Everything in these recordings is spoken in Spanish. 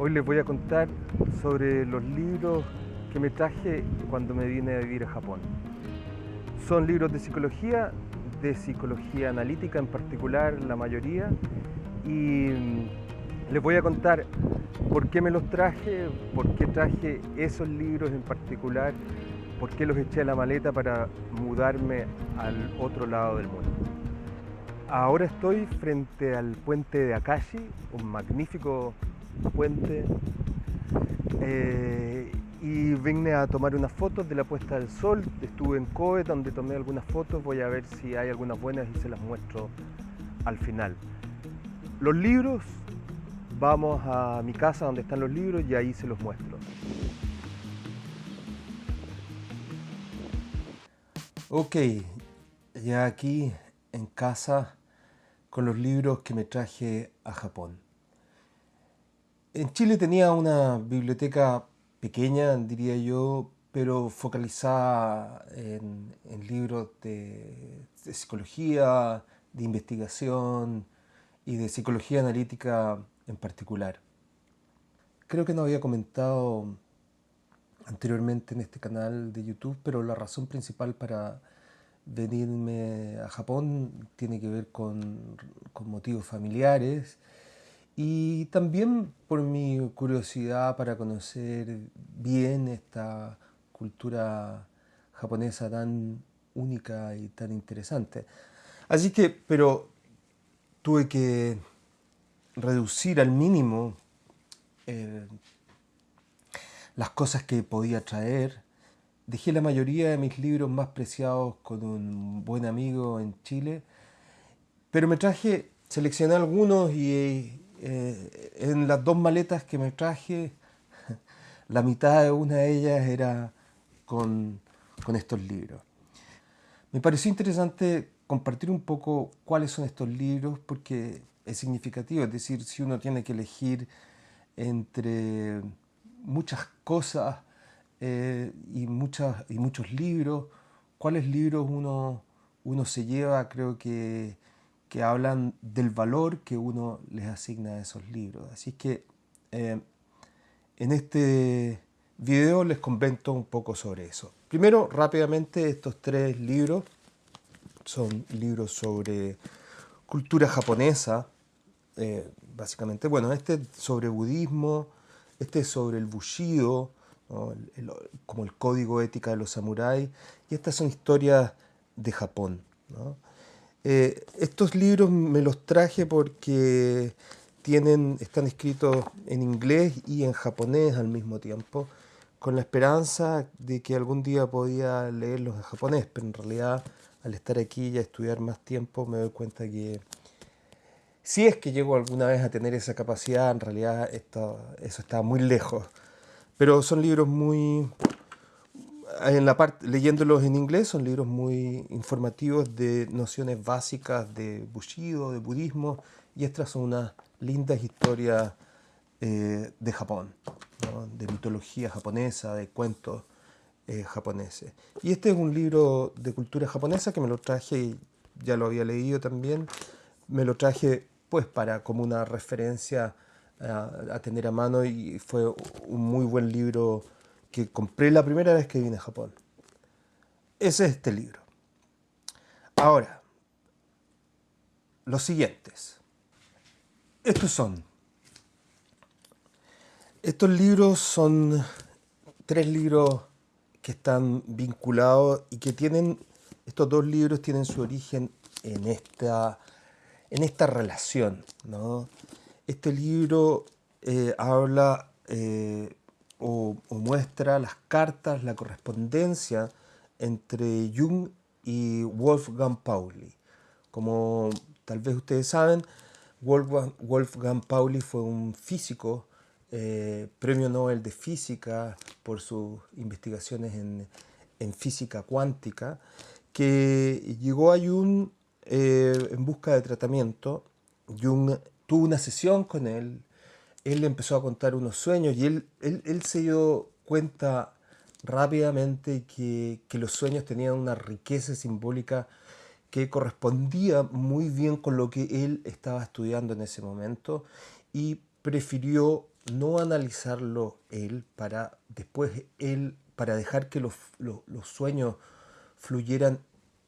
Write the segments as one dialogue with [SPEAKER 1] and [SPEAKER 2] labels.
[SPEAKER 1] Hoy les voy a contar sobre los libros que me traje cuando me vine a vivir a Japón. Son libros de psicología analítica en particular, la mayoría, y les voy a contar por qué me los traje, por qué traje esos libros en particular, por qué los eché a la maleta para mudarme al otro lado del mundo. Ahora estoy frente al puente de Akashi, un magnífico puente, y vine a tomar unas fotos de la puesta del sol. Estuve en Kobe donde tomé algunas fotos, voy a ver si hay algunas buenas y se las muestro al final. Los libros, vamos a mi casa donde están los libros y ahí se los muestro. Ok, ya aquí en casa con los libros que me traje a Japón. En Chile tenía una biblioteca pequeña, diría yo, pero focalizada en libros de psicología, de investigación y de psicología analítica en particular. Creo que no había comentado anteriormente en este canal de YouTube, pero la razón principal para venirme a Japón tiene que ver con motivos familiares y también por mi curiosidad para conocer bien esta cultura japonesa tan única y tan interesante. Así que, pero tuve que reducir al mínimo eh, las cosas que podía traer. Dejé la mayoría de mis libros más preciados con un buen amigo en Chile, pero seleccioné algunos y en las dos maletas que me traje, la mitad de una de ellas era con, con estos libros. Me pareció interesante compartir un poco cuáles son estos libros porque es significativo, es decir, si uno tiene que elegir entre muchas cosas y muchos libros, cuáles libros uno se lleva, creo que hablan del valor que uno les asigna a esos libros. Así que eh, en este video les comento un poco sobre eso. Primero, rápidamente, estos tres libros son libros sobre cultura japonesa, básicamente. Bueno, este es sobre budismo, este es sobre el Bushido, ¿no? Como el código ética de los samuráis, y estas son historias de Japón, ¿no? Estos libros me los traje porque están escritos en inglés y en japonés al mismo tiempo, con la esperanza de que algún día podía leerlos en japonés, pero en realidad al estar aquí y a estudiar más tiempo me doy cuenta que si es que llego alguna vez a tener esa capacidad, en realidad eso está muy lejos. Pero son libros leyéndolos en inglés, son libros muy informativos de nociones básicas de Bushido, de budismo, y estas son unas lindas historias de Japón, ¿no? De mitología japonesa, de cuentos japoneses. Y este es un libro de cultura japonesa que me lo traje, y ya lo había leído también, me lo traje pues para como una referencia a tener a mano y fue un muy buen libro que compré la primera vez que vine a Japón. Ese es este libro. Ahora, los siguientes. Estos son. Estos libros son tres libros que están vinculados y que estos dos libros tienen su origen en esta relación, ¿no? Este libro habla o muestra las cartas, la correspondencia entre Jung y Wolfgang Pauli. Como tal vez ustedes saben, Wolfgang Pauli fue un físico, premio Nobel de Física por sus investigaciones en física cuántica, que llegó a Jung en busca de tratamiento. Jung tuvo una sesión con él le empezó a contar unos sueños y él se dio cuenta rápidamente que los sueños tenían una riqueza simbólica que correspondía muy bien con lo que él estaba estudiando en ese momento y prefirió no analizarlo él para después para dejar que los sueños fluyeran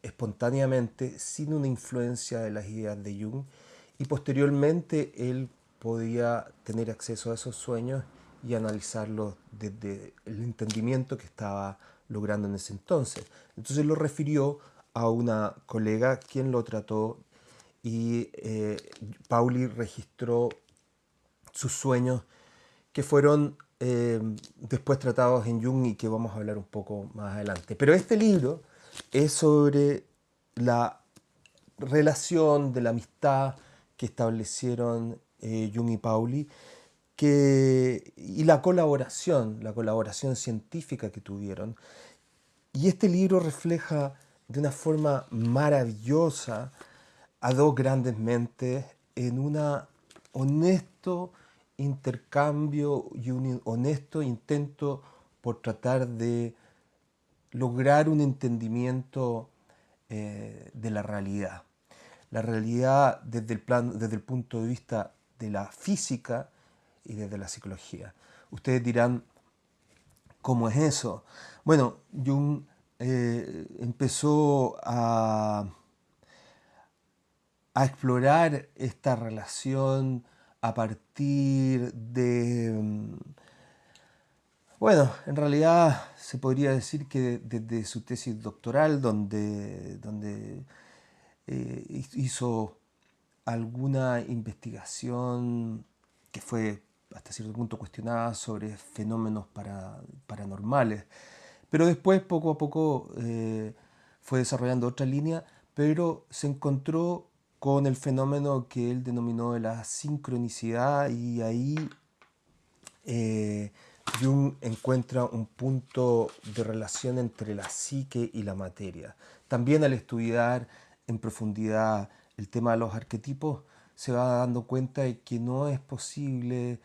[SPEAKER 1] espontáneamente sin una influencia de las ideas de Jung, y posteriormente él podía tener acceso a esos sueños y analizarlos desde el entendimiento que estaba logrando en ese entonces. Entonces lo refirió a una colega quien lo trató, y Pauli registró sus sueños que fueron después tratados en Jung y que vamos a hablar un poco más adelante. Pero este libro es sobre la relación de la amistad que establecieron Jung y Pauli, y la colaboración científica que tuvieron. Y este libro refleja de una forma maravillosa a dos grandes mentes en un honesto intercambio y un honesto intento por tratar de lograr un entendimiento de la realidad. La realidad desde el punto de vista de la física y desde la psicología. Ustedes dirán, ¿cómo es eso? Bueno, Jung empezó a explorar esta relación a partir de, bueno, en realidad se podría decir que desde su tesis doctoral, donde hizo alguna investigación que fue hasta cierto punto cuestionada sobre fenómenos paranormales. Pero después, poco a poco, fue desarrollando otra línea, pero se encontró con el fenómeno que él denominó de la sincronicidad, y ahí eh, Jung encuentra un punto de relación entre la psique y la materia. También al estudiar en profundidad el tema de los arquetipos, se va dando cuenta de que no es posible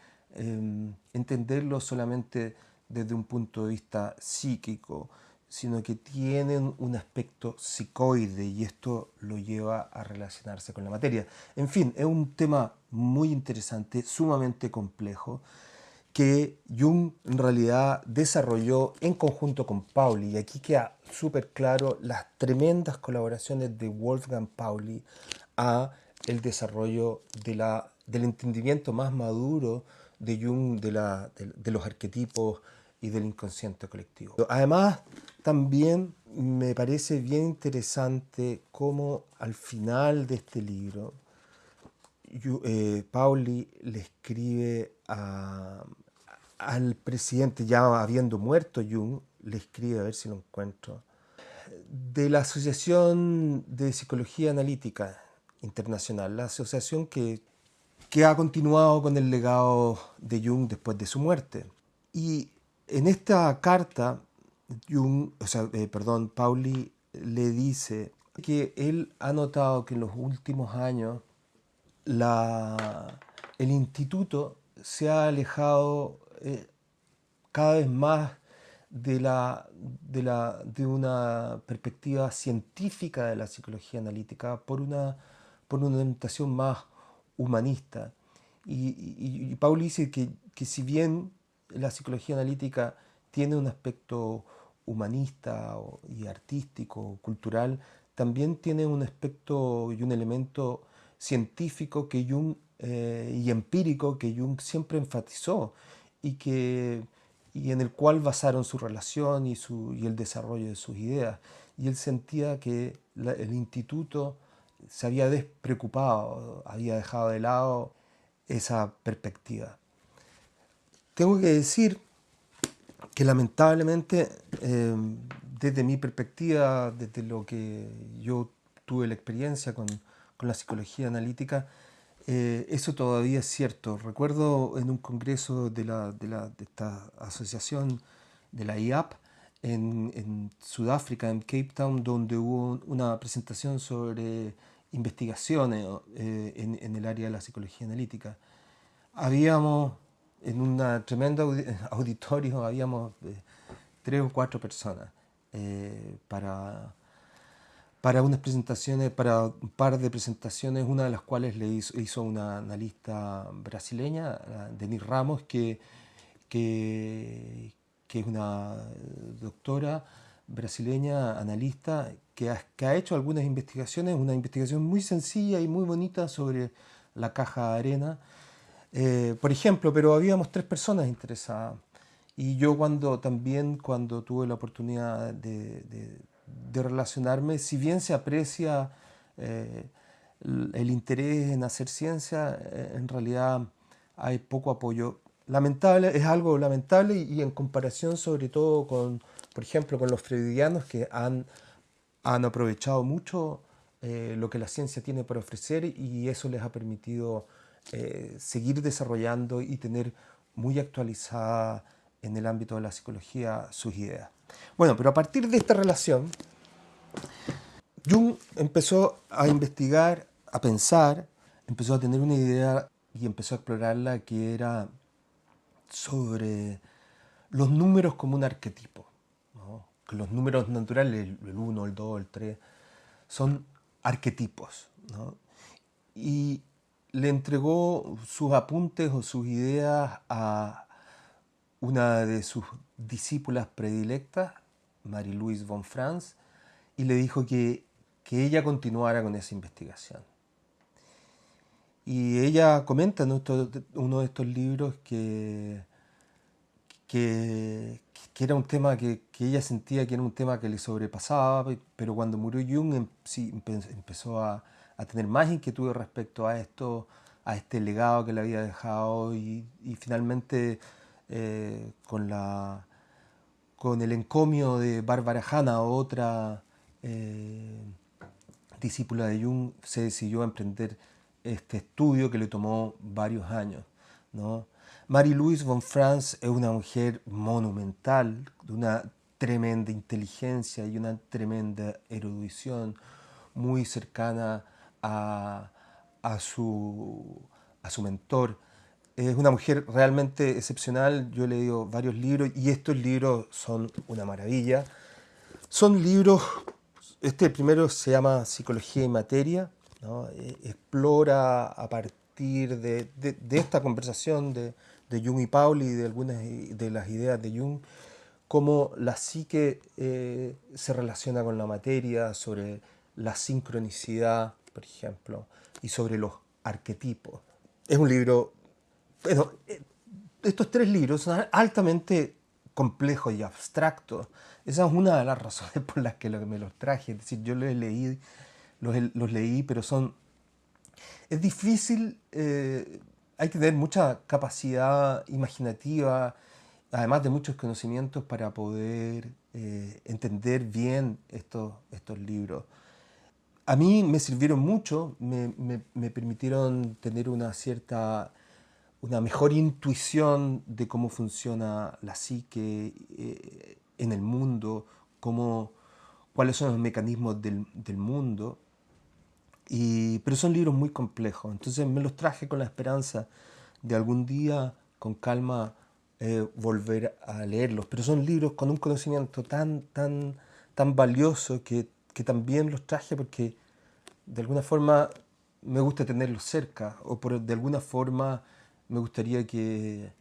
[SPEAKER 1] entenderlo solamente desde un punto de vista psíquico, sino que tienen un aspecto psicoide, y esto lo lleva a relacionarse con la materia. En fin, es un tema muy interesante, sumamente complejo, que Jung en realidad desarrolló en conjunto con Pauli. Y aquí queda súper claro las tremendas colaboraciones de Wolfgang Pauli a el desarrollo del entendimiento más maduro de Jung de los arquetipos y del inconsciente colectivo. Además, también me parece bien interesante cómo al final de este libro Pauli le escribe al presidente, ya habiendo muerto Jung, le escribe, a ver si lo encuentro, de la Asociación de Psicología Analítica Internacional, la asociación que ha continuado con el legado de Jung después de su muerte. Y en esta carta, Pauli le dice que él ha notado que en los últimos años el instituto se ha alejado cada vez más de una perspectiva científica de la psicología analítica por una orientación más humanista. Y Pauli dice que si bien la psicología analítica tiene un aspecto humanista y artístico, cultural, también tiene un aspecto y un elemento científico y empírico que Jung siempre enfatizó, y en el cual basaron su relación y el desarrollo de sus ideas. Y él sentía que el instituto se había despreocupado, había dejado de lado esa perspectiva. Tengo que decir que lamentablemente, desde mi perspectiva, desde lo que yo tuve la experiencia con la psicología analítica, eso todavía es cierto. Recuerdo en un congreso de esta asociación, de la IAP, en Sudáfrica, en Cape Town, donde hubo una presentación sobre investigaciones en el área de la psicología analítica. Habíamos, en un tremendo auditorio, habíamos 3 o 4 personas para para unas presentaciones, para un par de presentaciones, una de las cuales hizo una analista brasileña, Denise Ramos, que, que es una doctora brasileña, analista, que ha hecho algunas investigaciones, una investigación muy sencilla y muy bonita sobre la caja de arena. Por ejemplo, pero habíamos 3 personas interesadas. Y yo cuando tuve la oportunidad de relacionarme, si bien se aprecia eh, el interés en hacer ciencia, en realidad hay poco apoyo. Lamentable, es algo lamentable y en comparación sobre todo con, por ejemplo, con los freudianos que han aprovechado mucho lo que la ciencia tiene para ofrecer y eso les ha permitido seguir desarrollando y tener muy actualizada en el ámbito de la psicología sus ideas. Bueno, pero a partir de esta relación, Jung empezó a investigar, a pensar, empezó a tener una idea y empezó a explorarla que era sobre los números como un arquetipo, ¿no? Que los números naturales, el 1, el 2, el 3, son arquetipos, ¿no? Y le entregó sus apuntes o sus ideas a una de sus discípulas predilectas, Marie-Louise von Franz, y le dijo que ella continuara con esa investigación. Y ella comenta en uno de estos libros que era un tema que ella sentía que era un tema que le sobrepasaba, pero cuando murió Jung sí empezó a tener más inquietudes respecto a esto, a este legado que le había dejado y finalmente con con el encomio de Bárbara Hanna, otra eh, discípula de Jung, se decidió a emprender este estudio que le tomó varios años, ¿no? Marie-Louise von Franz es una mujer monumental, de una tremenda inteligencia y una tremenda erudición, muy cercana a, a, su, a su mentor. Es una mujer realmente excepcional. Yo he leído varios libros y estos libros son una maravilla. Son libros, este primero se llama Psicología y Materia, ¿no? Explora a partir de esta conversación de Jung y Pauli y de algunas de las ideas de Jung, cómo la psique se relaciona con la materia, sobre la sincronicidad, por ejemplo, y sobre los arquetipos. Es un libro, bueno, estos 3 libros son altamente complejos y abstractos. Esa es una de las razones por las que me los traje. Es decir, yo los leí, pero es difícil, hay que tener mucha capacidad imaginativa, además de muchos conocimientos para poder entender bien estos libros. A mí me sirvieron mucho, me permitieron tener una mejor intuición de cómo funciona la psique en el mundo, cuáles son los mecanismos del mundo. Pero son libros muy complejos, entonces me los traje con la esperanza de algún día, con calma, volver a leerlos. Pero son libros con un conocimiento tan valioso que también los traje porque de alguna forma me gusta tenerlos cerca de alguna forma me gustaría que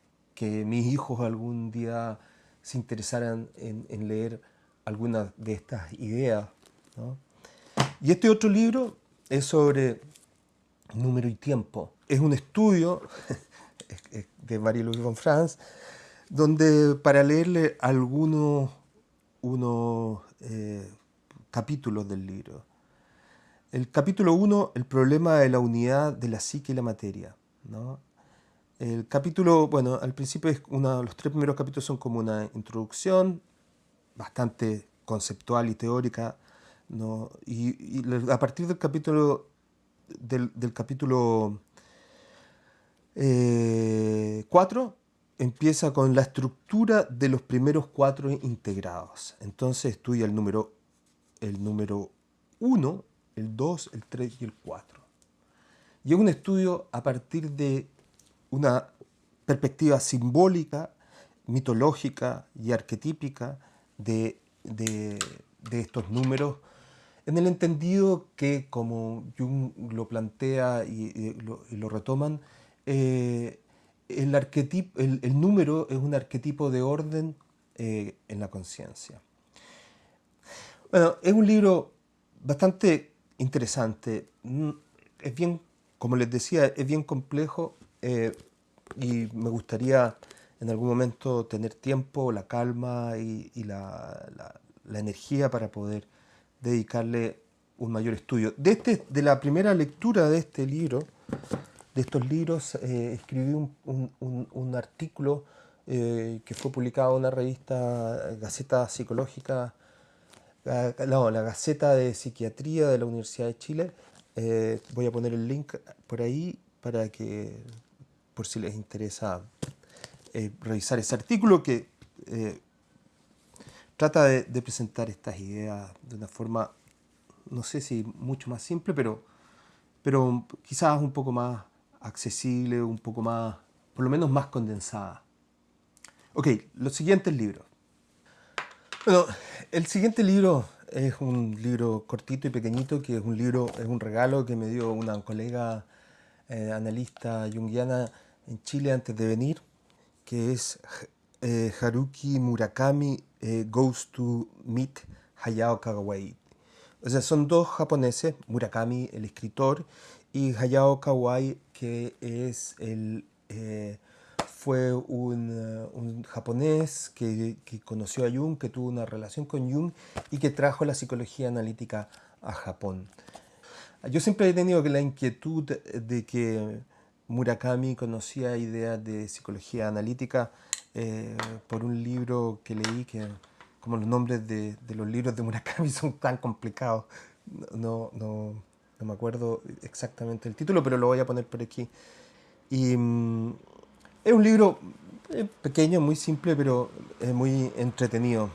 [SPEAKER 1] mis hijos algún día se interesaran en leer algunas de estas ideas, ¿no? Y este otro libro es sobre número y tiempo. Es un estudio de Marie-Louise von Franz, donde para leerle unos capítulos del libro. El capítulo 1, el problema de la unidad de la psique y la materia, ¿no? El capítulo, bueno, al principio los 3 primeros capítulos son como una introducción bastante conceptual y teórica, ¿no? Y a partir del capítulo 4 empieza con la estructura de los primeros 4 integrados. Entonces estudia el número 1, el 2, el 3 y el 4. Y es un estudio a partir de una perspectiva simbólica, mitológica y arquetípica de estos números, en el entendido que, como Jung lo plantea y lo retoman, el arquetipo, el número es un arquetipo de orden en la conciencia. Bueno, es un libro bastante interesante. Es bien, como les decía, es bien complejo y me gustaría en algún momento tener tiempo, la calma y la energía para poder dedicarle un mayor estudio. De la primera lectura de este libro, de estos libros, escribí un artículo que fue publicado en una revista, Gaceta Psicológica, no, la Gaceta de Psiquiatría de la Universidad de Chile. Voy a poner el link por ahí para que, por si les interesa, revisar ese artículo que trata de presentar estas ideas de una forma, no sé si mucho más simple, pero quizás un poco más accesible, un poco más, por lo menos más condensada. Ok, los siguientes libros. Bueno, el siguiente libro es un libro cortito y pequeñito, que es un libro, es un regalo que me dio una colega analista junguiana en Chile antes de venir, que es Haruki Murakami Goes to Meet Hayao Kawai. O sea, son dos japoneses, Murakami, el escritor, y Hayao Kawai, que es fue un japonés que conoció a Jung, que tuvo una relación con Jung y que trajo la psicología analítica a Japón. Yo siempre he tenido la inquietud de que Murakami conocía ideas de psicología analítica por un libro que leí que, como los nombres de los libros de Murakami son tan complicados, no me acuerdo exactamente el título, pero lo voy a poner por aquí. Y es un libro pequeño, muy simple, pero muy entretenido.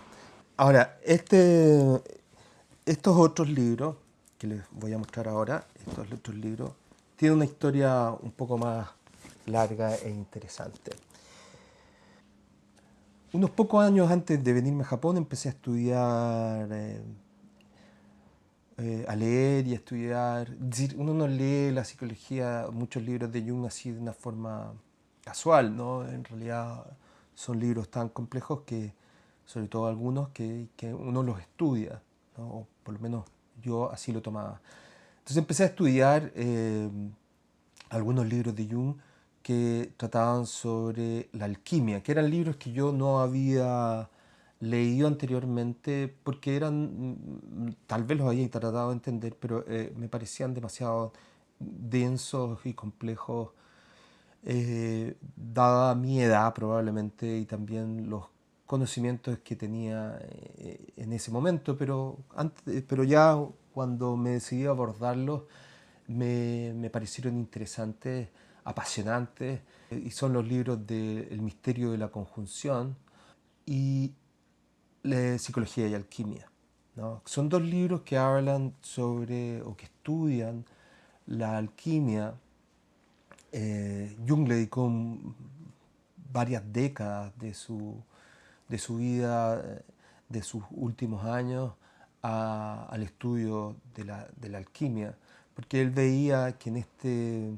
[SPEAKER 1] Ahora, estos otros libros que les voy a mostrar ahora, estos otros libros, tienen una historia un poco más larga e interesante. Unos pocos años antes de venirme a Japón empecé a estudiar, a leer y a estudiar. Es decir, uno no lee la psicología, muchos libros de Jung así de una forma casual, ¿no? En realidad son libros tan complejos que, sobre todo algunos, que uno los estudia, ¿no? O por lo menos yo así lo tomaba. Entonces empecé a estudiar algunos libros de Jung que trataban sobre la alquimia, que eran libros que yo no había leído anteriormente porque eran, tal vez los había tratado de entender, pero me parecían demasiado densos y complejos, dada mi edad probablemente y también los conocimientos que tenía en ese momento, pero ya cuando me decidí a abordarlos me parecieron interesantes, apasionantes, y son los libros de El misterio de la conjunción y Psicología y alquimia, ¿no? Son dos libros que hablan sobre o que estudian la alquimia. Jung le dedicó varias décadas de su vida, de sus últimos años, al estudio de la alquimia, porque él veía que en este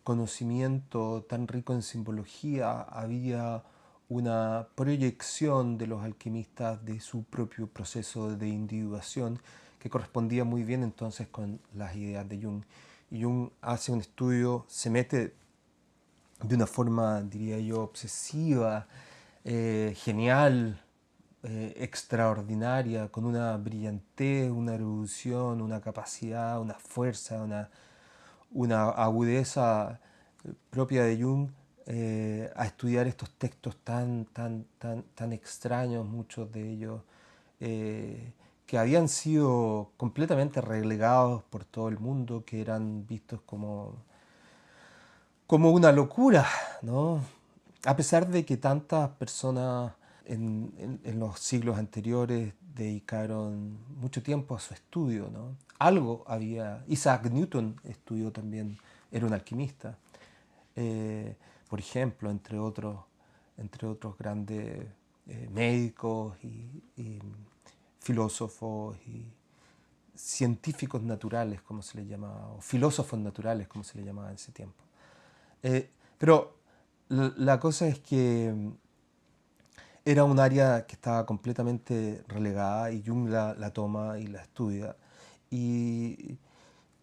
[SPEAKER 1] conocimiento tan rico en simbología había una proyección de los alquimistas de su propio proceso de individuación que correspondía muy bien entonces con las ideas de Jung. Y Jung hace un estudio, se mete de una forma, diría yo, obsesiva, genial, extraordinaria, con una brillantez, una erudición, una capacidad, una fuerza, una agudeza propia de Jung, a estudiar estos textos tan extraños, muchos de ellos, que habían sido completamente relegados por todo el mundo, que eran vistos como una locura, ¿no? A pesar de que tantas personas en los siglos anteriores dedicaron mucho tiempo a su estudio, ¿no? Algo había. Isaac Newton estudió también, era un alquimista, por ejemplo, entre otros grandes médicos y filósofos científicos naturales, como se les llamaba, o filósofos naturales, como se les llamaba en ese tiempo. Pero la cosa es que era un área que estaba completamente relegada y Jung la toma y la estudia. Y,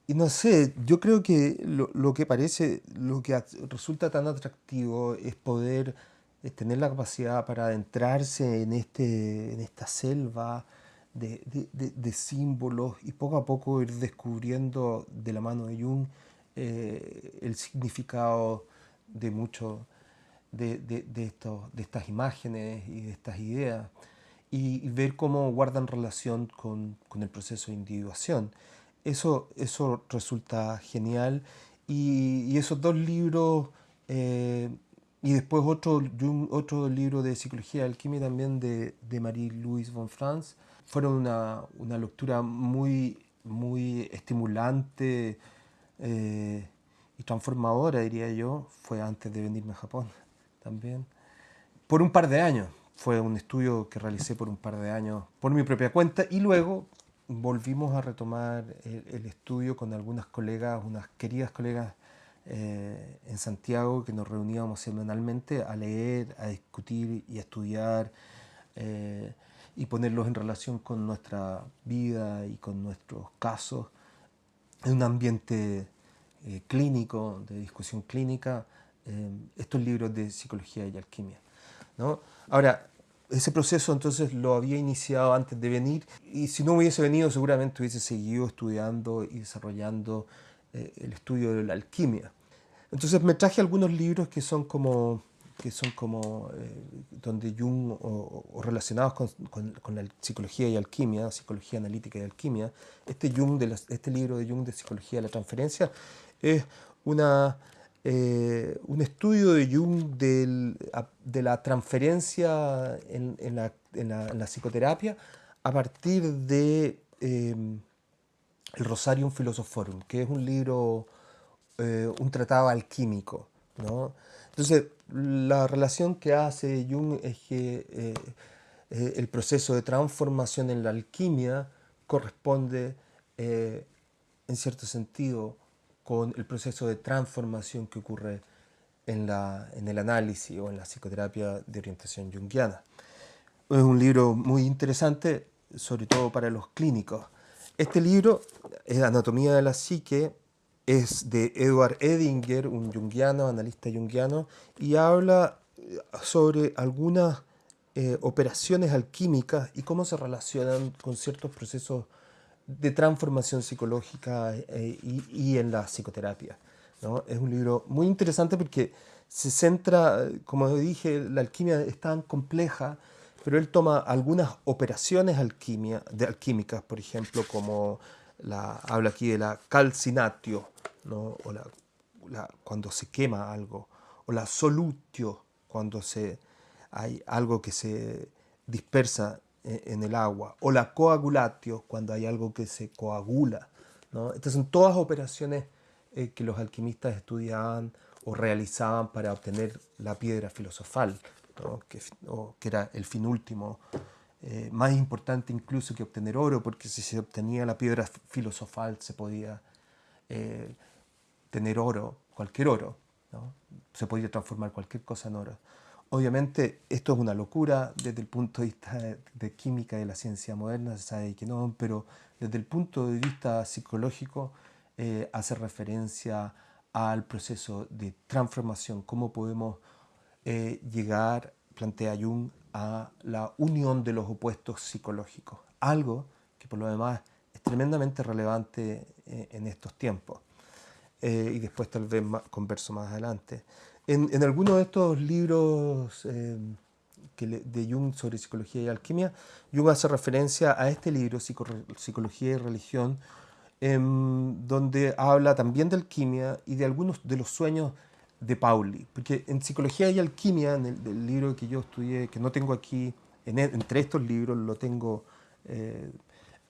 [SPEAKER 1] y no sé, yo creo que lo que parece, lo que resulta tan atractivo es poder tener la capacidad para adentrarse en esta selva de símbolos y poco a poco ir descubriendo de la mano de Jung el significado de muchos de estas imágenes y de estas ideas y ver cómo guardan relación con el proceso de individuación. Eso resulta genial y esos dos libros y después otro libro de psicología y alquimia también de Marie-Louise von Franz fueron una lectura muy estimulante y transformadora, diría yo. Fue antes de venirme a Japón también. Por un par de años. Fue un estudio que realicé por un par de años por mi propia cuenta y luego volvimos a retomar el estudio con algunas colegas, unas queridas colegas en Santiago que nos reuníamos semanalmente a leer, a discutir y a estudiar y ponerlos en relación con nuestra vida y con nuestros casos en un ambiente clínico, de discusión clínica, estos libros de psicología y alquimia, ¿no? Ahora, ese proceso entonces lo había iniciado antes de venir y si no hubiese venido seguramente hubiese seguido estudiando y desarrollando el estudio de la alquimia. Entonces me traje algunos libros que son como donde Jung o relacionados con la psicología y alquimia, psicología analítica y alquimia. Este libro de Jung de psicología de la transferencia es un estudio de Jung de la transferencia en la psicoterapia a partir de el Rosarium Philosophorum, que es un libro, un tratado alquímico, ¿no? Entonces, la relación que hace Jung es que el proceso de transformación en la alquimia corresponde, en cierto sentido, con el proceso de transformación que ocurre en el análisis o en la psicoterapia de orientación junguiana. Es un libro muy interesante, sobre todo para los clínicos. Este libro, Anatomía de la Psique, es de Edward Edinger, un junguiano, analista junguiano, y habla sobre algunas operaciones alquímicas y cómo se relacionan con ciertos procesos de transformación psicológica y en la psicoterapia, ¿no? Es un libro muy interesante porque se centra, como dije, la alquimia es tan compleja, pero él toma algunas operaciones alquímicas, por ejemplo, como habla aquí de la calcinatio, ¿no? O cuando se quema algo, o la solutio, cuando hay algo que se dispersa en el agua, o la coagulatio, cuando hay algo que se coagula, ¿no? Estas son todas operaciones que los alquimistas estudiaban o realizaban para obtener la piedra filosofal, ¿no? que era el fin último, más importante incluso que obtener oro, porque si se obtenía la piedra filosofal se podía tener oro, cualquier oro, ¿no? Se podía transformar cualquier cosa en oro. Obviamente esto es una locura desde el punto de vista de química de la ciencia moderna, se sabe que no, pero desde el punto de vista psicológico hace referencia al proceso de transformación, cómo podemos llegar, plantea Jung, a la unión de los opuestos psicológicos, algo que por lo demás es tremendamente relevante en estos tiempos. Y después tal vez converso más adelante. En algunos de estos libros de Jung sobre psicología y alquimia, Jung hace referencia a este libro, Psicología y Religión, donde habla también de alquimia y de algunos de los sueños de Pauli. Porque en Psicología y Alquimia, en el libro que yo estudié, que no tengo aquí, entre estos libros lo tengo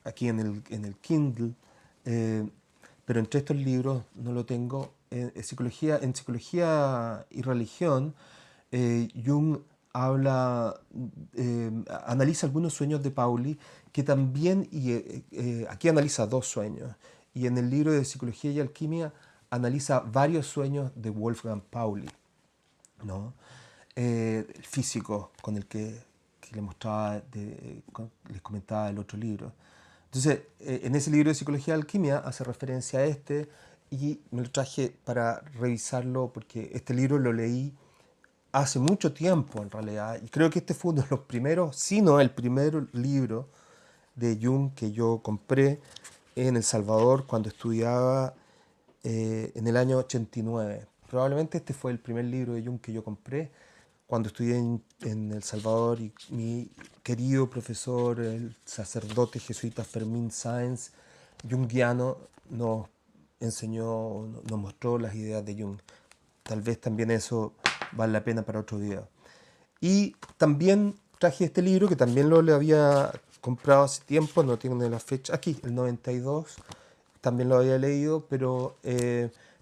[SPEAKER 1] aquí en el Kindle, eh, pero entre estos libros no lo tengo. En Psicología y Religión, Jung habla, analiza algunos sueños de Pauli, que también, aquí analiza dos sueños, y en el libro de Psicología y Alquimia analiza varios sueños de Wolfgang Pauli, ¿no? El físico con el que le mostraba, les comentaba el otro libro. Entonces, en ese libro de Psicología y Alquimia hace referencia a este y me lo traje para revisarlo porque este libro lo leí hace mucho tiempo en realidad y creo que este fue uno de los primeros, si no el primer libro de Jung que yo compré en El Salvador cuando estudiaba en el año 89. Probablemente este fue el primer libro de Jung que yo compré cuando estudié en El Salvador y mi querido profesor, el sacerdote jesuita Fermín Sáenz, junguiano, nos enseñó, nos mostró las ideas de Jung. Tal vez también eso vale la pena para otro video. Y también traje este libro que también lo le había comprado hace tiempo, no tiene la fecha, aquí, el 92, también lo había leído, pero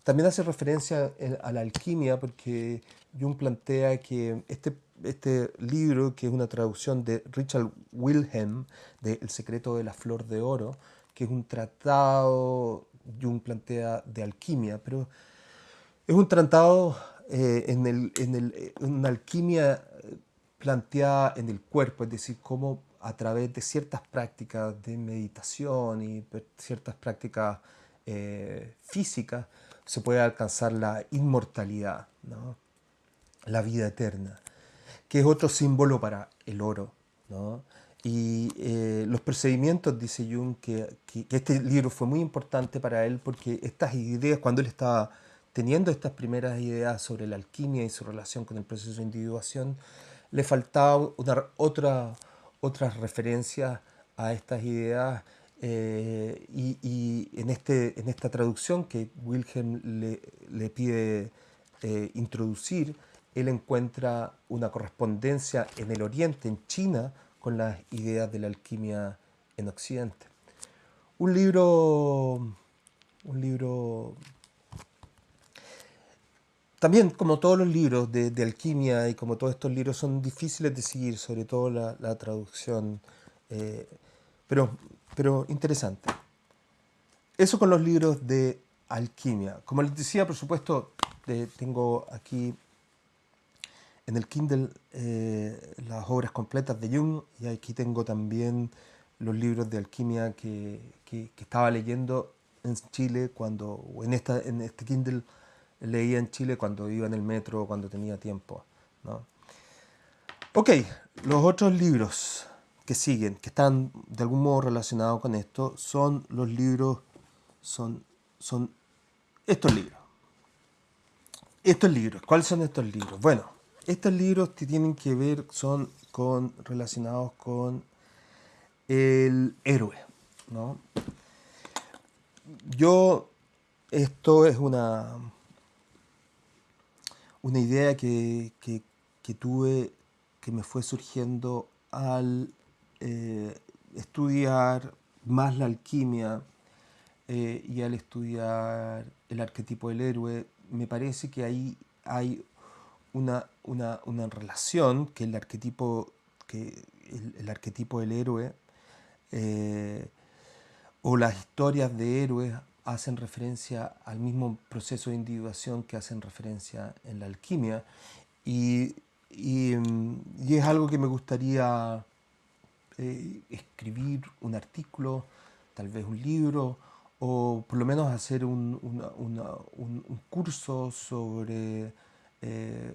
[SPEAKER 1] también hace referencia a la alquimia porque Jung plantea que este libro, que es una traducción de Richard Wilhelm, de El secreto de la flor de oro, que es un tratado, Jung plantea, de alquimia, pero es un tratado una alquimia planteada en el cuerpo, es decir, cómo a través de ciertas prácticas de meditación y ciertas prácticas físicas se puede alcanzar la inmortalidad, ¿no? La vida eterna, que es otro símbolo para el oro, ¿no? Y los procedimientos, dice Jung, que este libro fue muy importante para él porque estas ideas, cuando él estaba teniendo estas primeras ideas sobre la alquimia y su relación con el proceso de individuación, le faltaba otras referencias a estas ideas y en esta traducción que Wilhelm le pide introducir, él encuentra una correspondencia en el Oriente, en China, con las ideas de la alquimia en Occidente. Un libro también, como todos los libros de alquimia y como todos estos libros, son difíciles de seguir, sobre todo la traducción, eh, pero, pero interesante. Eso con los libros de alquimia. Como les decía, por supuesto, tengo aquí en el Kindle las obras completas de Jung y aquí tengo también los libros de alquimia que estaba leyendo en Chile o en este Kindle leía en Chile cuando iba en el metro, cuando tenía tiempo, ¿no? Ok, los otros libros que siguen, que están de algún modo relacionados con esto, son los libros, son estos libros. Estos libros, ¿cuáles son estos libros? Bueno, estos libros que tienen que ver son relacionados con el héroe, ¿no? Yo, esto es una idea que tuve, que me fue surgiendo al estudiar más la alquimia y al estudiar el arquetipo del héroe. Me parece que ahí hay una relación que el arquetipo del héroe eh, o las historias de héroes hacen referencia al mismo proceso de individuación que hacen referencia en la alquimia y, y es algo que me gustaría escribir un artículo, tal vez un libro, o por lo menos hacer un curso sobre,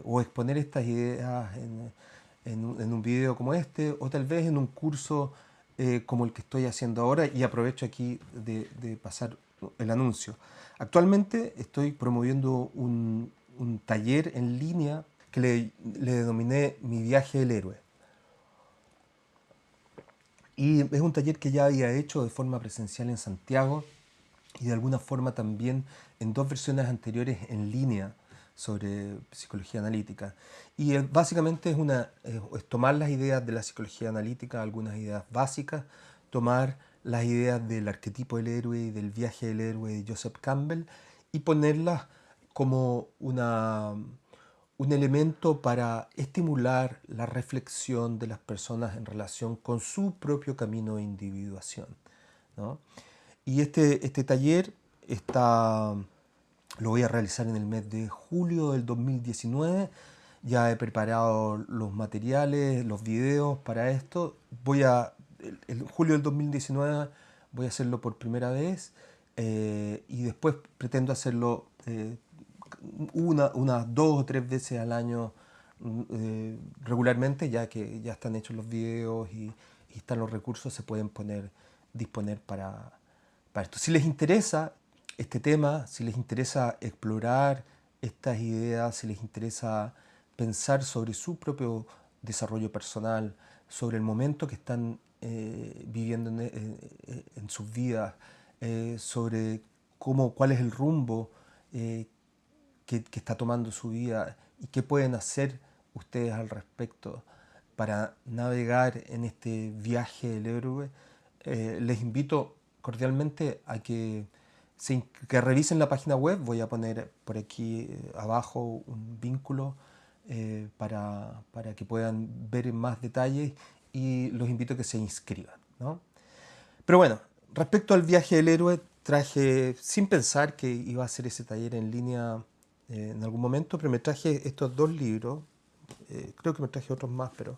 [SPEAKER 1] o exponer estas ideas en un video como este, o tal vez en un curso como el que estoy haciendo ahora, y aprovecho aquí de pasar el anuncio. Actualmente estoy promoviendo un taller en línea que le denominé Mi viaje del héroe. Y es un taller que ya había hecho de forma presencial en Santiago y de alguna forma también en dos versiones anteriores en línea sobre psicología analítica. Y básicamente es tomar las ideas de la psicología analítica, algunas ideas básicas, tomar las ideas del arquetipo del héroe y del viaje del héroe de Joseph Campbell y ponerlas como una un elemento para estimular la reflexión de las personas en relación con su propio camino de individuación, ¿no? Y este taller lo voy a realizar en el mes de julio del 2019. Ya he preparado los materiales, los videos para esto. El julio del 2019 voy a hacerlo por primera vez, y después pretendo hacerlo unas 2 o 3 veces al año, regularmente, ya que ya están hechos los videos y están los recursos, se pueden disponer para esto. Si les interesa este tema, si les interesa explorar estas ideas, si les interesa pensar sobre su propio desarrollo personal, sobre el momento que están viviendo en sus vidas, sobre cuál es el rumbo que está tomando su vida y qué pueden hacer ustedes al respecto para navegar en este viaje del héroe, les invito cordialmente a que revisen la página web. Voy a poner por aquí abajo un vínculo para que puedan ver en más detalles, y los invito a que se inscriban, ¿no? Pero bueno, respecto al viaje del héroe, traje, sin pensar que iba a hacer ese taller en línea en algún momento, pero me traje estos 2 libros. Creo que me traje otros más, pero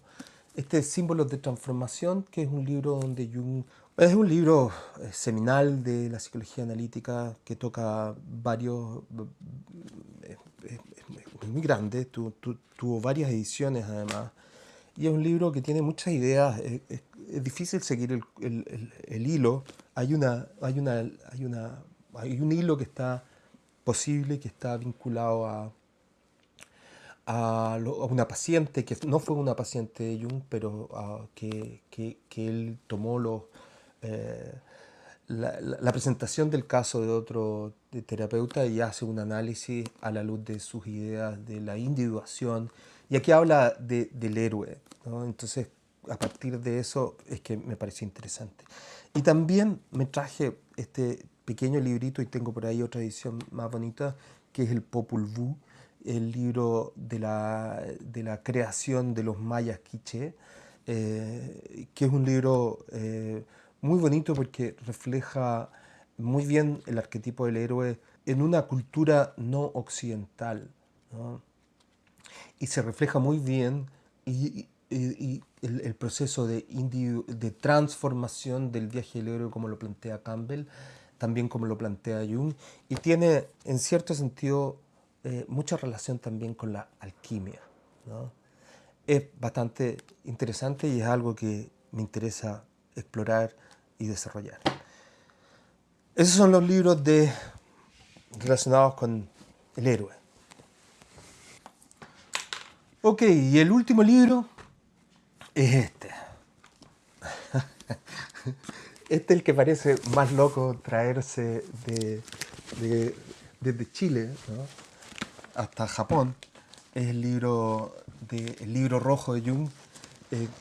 [SPEAKER 1] este es Símbolos de Transformación, que es un libro donde Jung... Es un libro seminal de la psicología analítica que toca varios... Es muy grande, tuvo varias ediciones además, y es un libro que tiene muchas ideas. Es difícil seguir el hilo. Hay un hilo que está posible, que está vinculado a una paciente que no fue una paciente de Jung, pero que él tomó eh, la presentación del caso de otro terapeuta y hace un análisis a la luz de sus ideas de la individuación. Y aquí habla del héroe, ¿no? Entonces, a partir de eso es que me pareció interesante. Y también me traje este pequeño librito, y tengo por ahí otra edición más bonita, que es el Popol Vuh, el libro de la creación de los mayas quiché, que es un libro muy bonito porque refleja muy bien el arquetipo del héroe en una cultura no occidental, ¿no? Y se refleja muy bien y el proceso de transformación del viaje del héroe, como lo plantea Campbell, también como lo plantea Jung, y tiene en cierto sentido mucha relación también con la alquimia, ¿no? Es bastante interesante y es algo que me interesa explorar y desarrollar. Esos son los libros relacionados con el héroe. Ok, y el último libro es este. Este es el que parece más loco traerse desde Chile, ¿no?, hasta Japón. Es el libro rojo de Jung.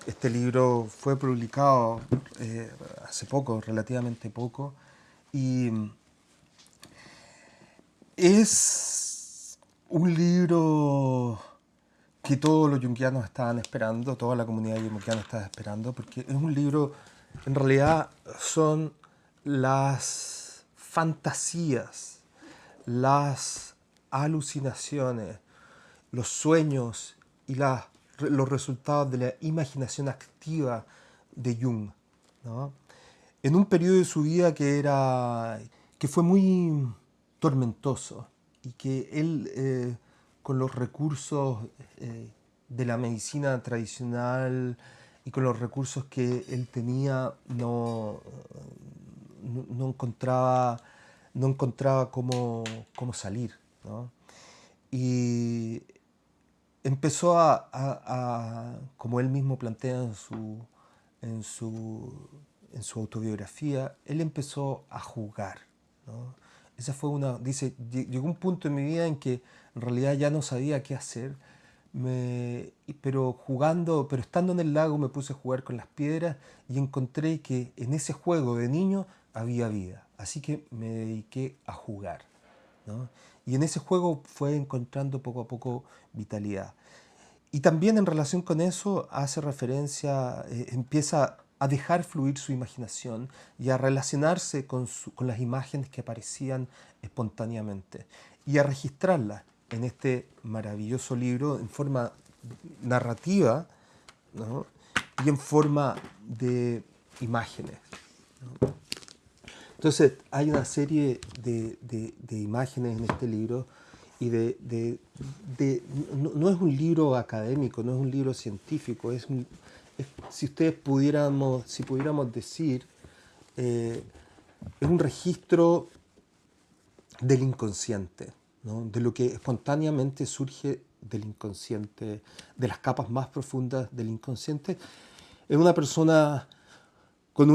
[SPEAKER 1] Este libro fue publicado hace poco, relativamente poco, y es un libro que todos los junguianos estaban esperando, toda la comunidad junguiana estaba esperando, porque es un libro, en realidad son las fantasías, las alucinaciones, los sueños y los resultados de la imaginación activa de Jung, ¿no? En un periodo de su vida que fue muy tormentoso, y que él, con los recursos de la medicina tradicional y con los recursos que él tenía, no encontraba cómo salir, ¿no? Y empezó como él mismo plantea en su, en su autobiografía, él empezó a jugar, ¿no? Dice, llegó un punto en mi vida en que en realidad ya no sabía qué hacer, pero estando en el lago me puse a jugar con las piedras y encontré que en ese juego de niño había vida. Así que me dediqué a jugar, ¿no? Y en ese juego fue encontrando poco a poco vitalidad. Y también en relación con eso hace referencia, empieza a dejar fluir su imaginación y a relacionarse con las imágenes que aparecían espontáneamente y a registrarlas en este maravilloso libro en forma narrativa, ¿no? Y en forma de imágenes. Entonces hay una serie de imágenes en este libro y no es un libro académico, no es un libro científico, si si pudiéramos decir, eh, es un registro del inconsciente, ¿no? De lo que espontáneamente surge del inconsciente, de las capas más profundas del inconsciente. Es una persona con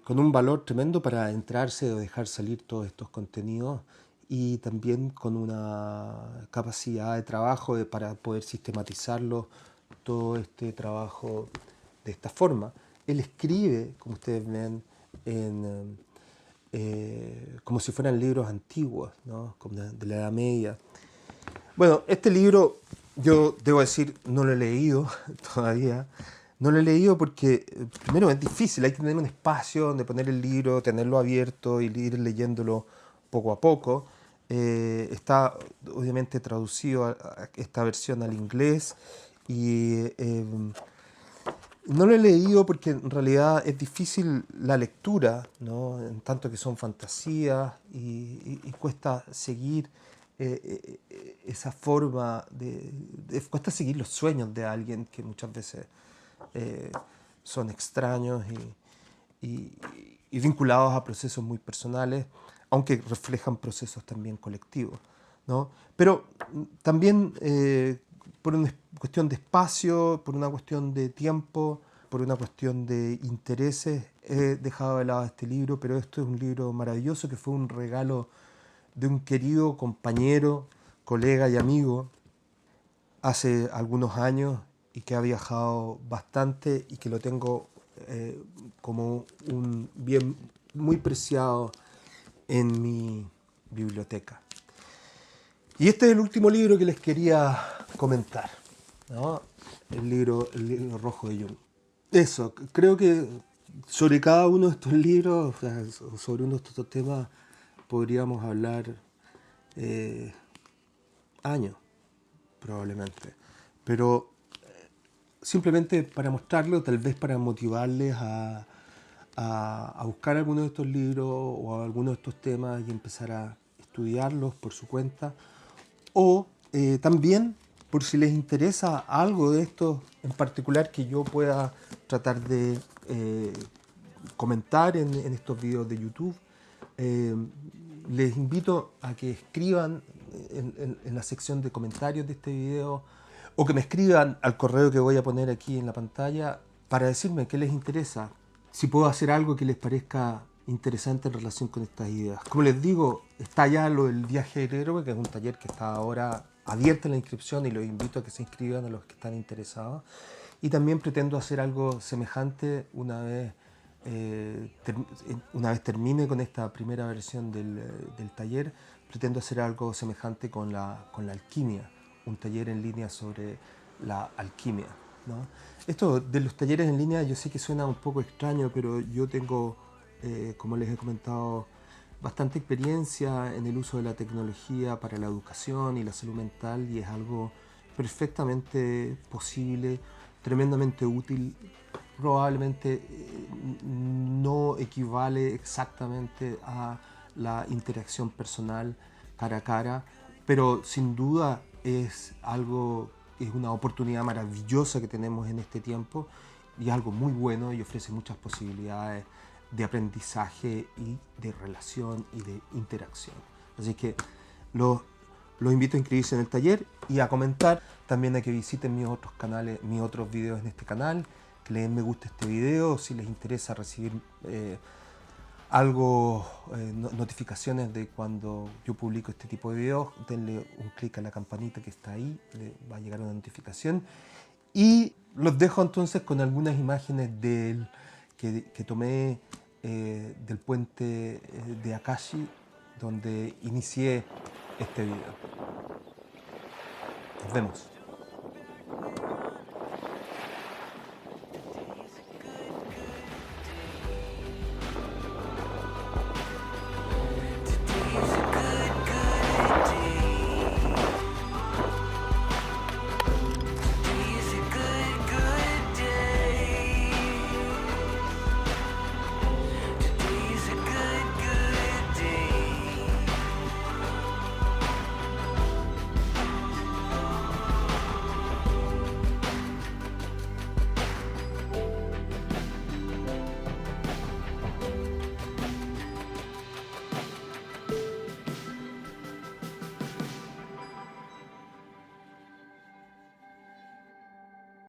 [SPEAKER 1] con un valor tremendo para entrarse o dejar salir todos estos contenidos y también con una capacidad de trabajo para poder sistematizarlo, todo este trabajo de esta forma. Él escribe, como ustedes ven, como si fueran libros antiguos, ¿no? Como de la Edad Media. Bueno, este libro, yo debo decir, no lo he leído todavía. No lo he leído porque, primero, es difícil. Hay que tener un espacio donde poner el libro, tenerlo abierto y ir leyéndolo poco a poco. Está, obviamente, traducido a esta versión al inglés y no lo he leído porque en realidad es difícil la lectura, ¿no? En tanto que son fantasías y cuesta seguir esa forma cuesta seguir los sueños de alguien que muchas veces eh, son extraños y, y vinculados a procesos muy personales, aunque reflejan procesos también colectivos, ¿no? Pero también por una cuestión de espacio, por una cuestión de tiempo, por una cuestión de intereses, he dejado de lado este libro, pero esto es un libro maravilloso que fue un regalo de un querido compañero, colega y amigo hace algunos años y que ha viajado bastante y que lo tengo como un bien muy preciado en mi biblioteca. Y este es el último libro que les quería comentar, ¿no? El libro rojo de Jung. Eso, creo que sobre cada uno de estos libros, o sea, sobre uno de estos temas, podríamos hablar eh, años, probablemente. Pero simplemente para mostrarlo, tal vez para motivarles a buscar alguno de estos libros o algunos de estos temas y empezar a estudiarlos por su cuenta. O también, por si les interesa algo de esto en particular que yo pueda tratar de comentar en estos videos de YouTube, eh, les invito a que escriban en la sección de comentarios de este video o que me escriban al correo que voy a poner aquí en la pantalla para decirme qué les interesa, si puedo hacer algo que les parezca interesante en relación con estas ideas. Como les digo, está ya lo del viaje del héroe, que es un taller que está ahora abierto en la inscripción y los invito a que se inscriban a los que están interesados. Y también pretendo hacer algo semejante una vez termine con esta primera versión del taller, pretendo hacer algo semejante con con la alquimia, un taller en línea sobre la alquimia, ¿no? Esto de los talleres en línea yo sé que suena un poco extraño, pero yo tengo, como les he comentado, bastante experiencia en el uso de la tecnología para la educación y la salud mental y es algo perfectamente posible, tremendamente útil. Probablemente no equivale exactamente a la interacción personal cara a cara, pero sin duda es una oportunidad maravillosa que tenemos en este tiempo y es algo muy bueno y ofrece muchas posibilidades de aprendizaje y de relación y de interacción. Así que los invito a inscribirse en el taller y a comentar, también a que visiten mis otros canales, mis otros videos en este canal, que le den me gusta a este video, si les interesa recibir notificaciones de cuando yo publico este tipo de videos, denle un clic a la campanita que está ahí, le va a llegar una notificación. Y los dejo entonces con algunas imágenes que tomé del puente de Akashi donde inicié este video. Nos vemos.